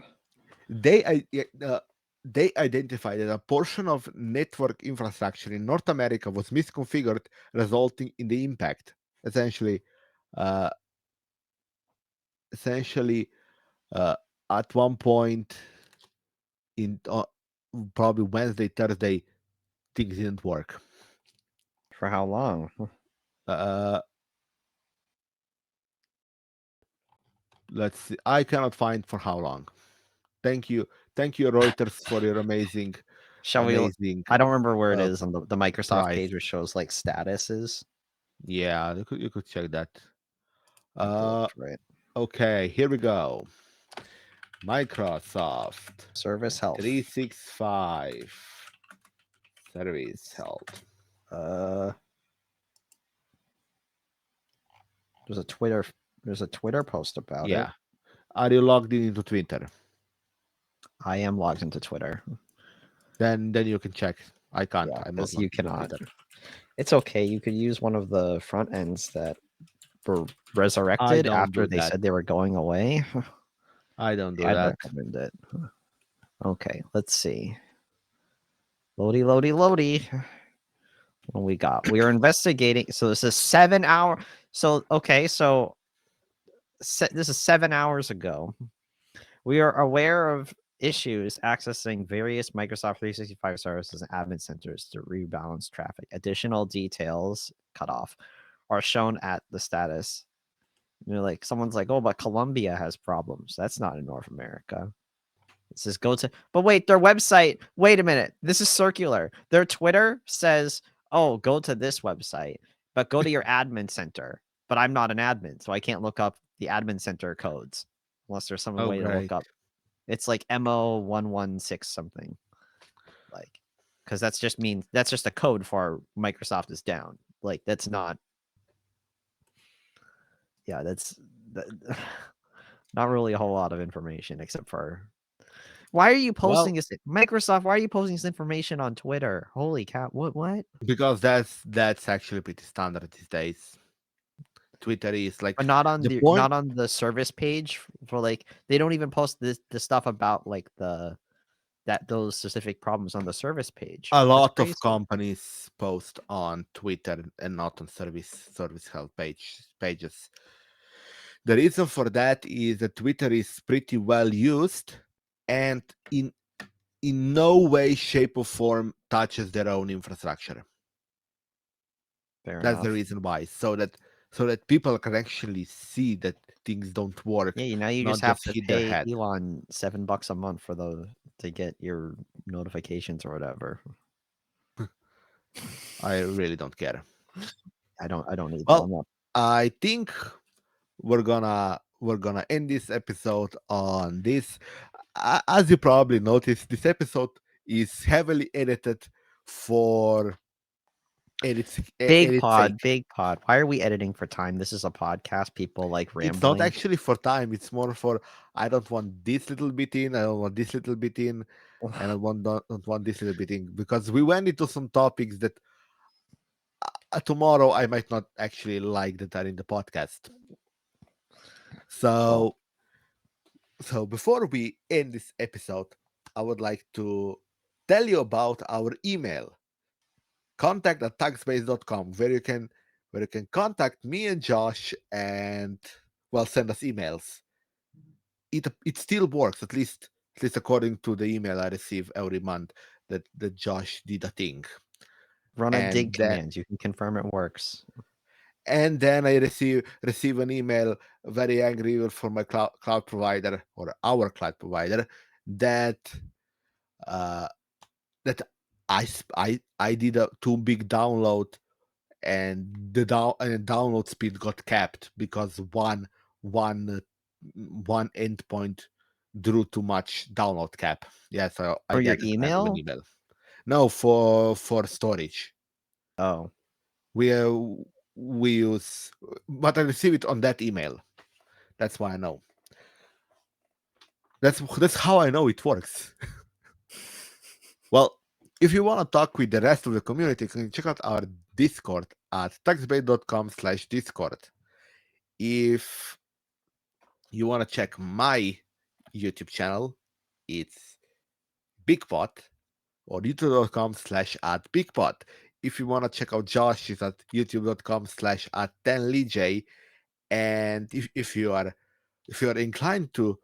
they i- uh, they identified that a portion of network infrastructure in North America was misconfigured, resulting in the impact. Essentially, uh, essentially, uh, at one point in probably Wednesday, Thursday, things didn't work. For how long? Uh, let's see. I cannot find for how long. Thank you, Reuters, for your Shall we? amazing I don't remember where it uh, is on the Microsoft price. page, which shows like statuses. Yeah, you could check that. I have to look Uh, for it. okay, here we go. Microsoft Service health. 365 service health. Uh, there's a Twitter. There's a Twitter post about it. Yeah. Are you logged in into Twitter? I am logged into Twitter. Then you can check. I can't. Yeah, I'm not because you logged into cannot. Twitter. It's okay. You could use one of the front ends that were I resurrected don't after do they that. said they were going away. I don't do I'd that. recommend it. Okay, let's see. Loady, loady, loady. What we got? We are investigating. So this is 7 hour. So okay, so this is 7 hours ago. We are aware of issues accessing various Microsoft 365 services and admin centers to rebalance traffic. Additional details cut off are shown at the status. You know, like someone's like, oh, but Colombia has problems. That's not in North America. It says go to, but wait, their website. Wait a minute. This is circular. Their Twitter says, oh, go to this website, but go to your admin center. But I'm not an admin, so I can't look up the admin center codes unless there's some Oh, way to look great. up. It's like MO116 something. Like, because that's just a code for Microsoft is down. Like, that's not, yeah, that's not really a whole lot of information except for why are you Well, posting this? Microsoft, why are you posting this information on Twitter? Holy cow. What? because that's actually pretty standard these days. Twitter is like But not on the point. the service page for like they don't even post the stuff about like those specific problems on the service page. A That's lot of crazy. companies post on Twitter and not on service help pages. The reason for that is that Twitter is pretty well used and in no way, shape, or form touches their own infrastructure. Fair That's the enough. reason why. So that people can actually see that things don't work, Yeah, now you not just have just to hit their pay head. Elon $7 a month to get your notifications or whatever. I really don't care. I don't need them. Well, I'm not. I think we're gonna end this episode on this. As you probably noticed, this episode is heavily edited for edit's sake. Big pod. Why are we editing for time? This is a podcast. People like It's not rambling. actually for time. It's more for I don't want this little bit in. I don't want this little bit in, and I don't want this little bit in because we went into some topics that tomorrow I might not actually like that are in the podcast. Well, So before we end this episode, I would like to tell you about our email contact@tuxbase.com where you can contact me and Josh and well send us emails. It still works at least according to the email I receive every month that Josh did a thing. run a dig And then command. You can confirm it works. I receive an email very angry for my cloud provider or our cloud provider that uh, that I did a too big download and the download speed got capped because one one endpoint drew too much download cap. Yeah, so I For your get that kind of an email? email. No, for storage. Oh, We we use, but I receive it on that email. That's why I know. That's how I know it works. Well, if you want to talk with the rest of the community, you can check out our Discord at tuxbase.com/discord. If you want to check my YouTube channel, it's Bigpod or youtube.com/at Bigpod. If you want to check out Josh, it's at youtube.com/at 10lj. And if you are inclined to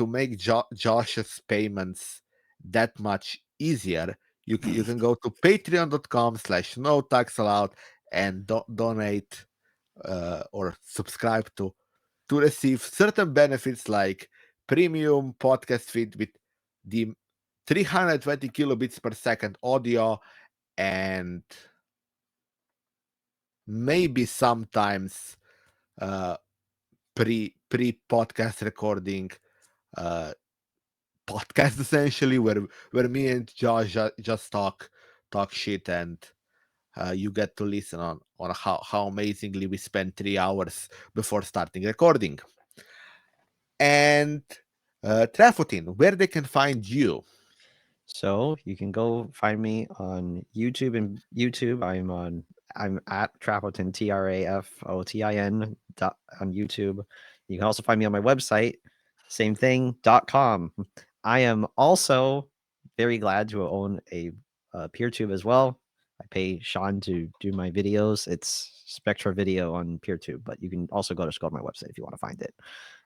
make Josh's payments that much easier, you can go to patreon.com/no tax allowed and donate or subscribe to receive certain benefits like premium podcast feed with the 320 kilobits per second audio and maybe sometimes uh, pre podcast recording uh, podcast essentially where me and Josh just talk shit and you get to listen on how amazingly we spend 3 hours before starting recording. And Trafotin, where they can find you. so you can go find me on YouTube and YouTube. I'm at Trafotin Trafotin on YouTube. You can also find me on my website, same thing .com. I am also very glad to own a PeerTube as well. I pay Sean to do my videos. It's Spectra Video on PeerTube, but you can also go to my website if you want to find it.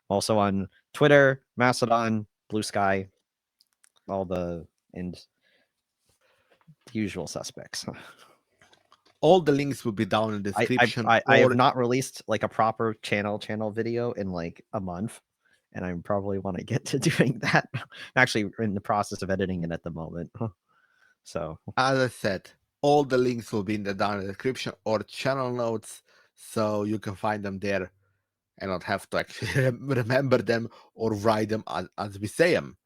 Also on Twitter, Mastodon, Blue Sky, all the and usual suspects. All the links will be down in the description I have or not released like a proper channel video in like a month, and I probably want to get to doing that. I'm actually in the process of editing it at the moment. So as I said, all the links will be in the down in the description or channel notes so you can find them there and not have to actually remember them or write them as we say them.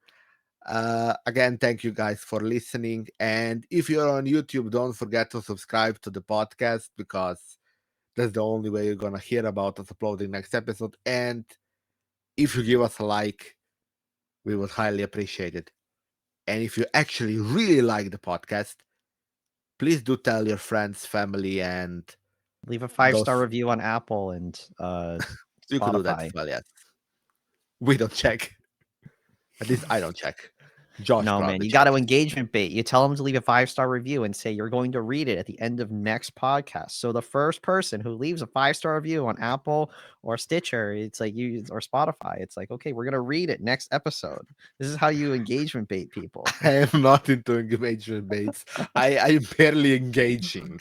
Again, thank you guys for listening. And if you're on YouTube, don't forget to subscribe to the podcast because that's the only way you're gonna hear about us uploading next episode. And if you give us a like, we would highly appreciate it. And if you actually really like the podcast, please do tell your friends, family, and leave a those. 5-star review on Apple and You could do that as Spotify. well, yes. We don't check. At least I don't check. Josh No, man, probably you got to checks. engagement bait. You tell them to leave a 5-star review and say you're going to read it at the end of next podcast. So the first person who leaves a 5-star review on Apple or Stitcher, it's like you or Spotify, it's like, okay, we're going to read it next episode. This is how you engagement bait people. I am not into engagement baits. I'm barely engaging.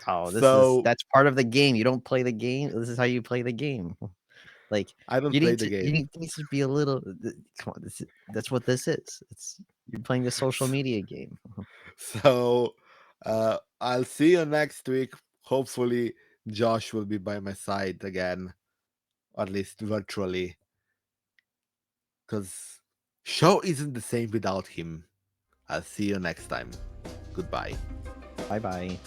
Oh, So that's part of the game. You don't play the game. This is how you play the game. Like I don't play the you game. need to be a little come on, that's what this is. It's You're playing the social media game. So I'll see you next week. Hopefully, Josh will be by my side again, or at least virtually, because show isn't the same without him. I'll see you next time. Goodbye. Bye bye.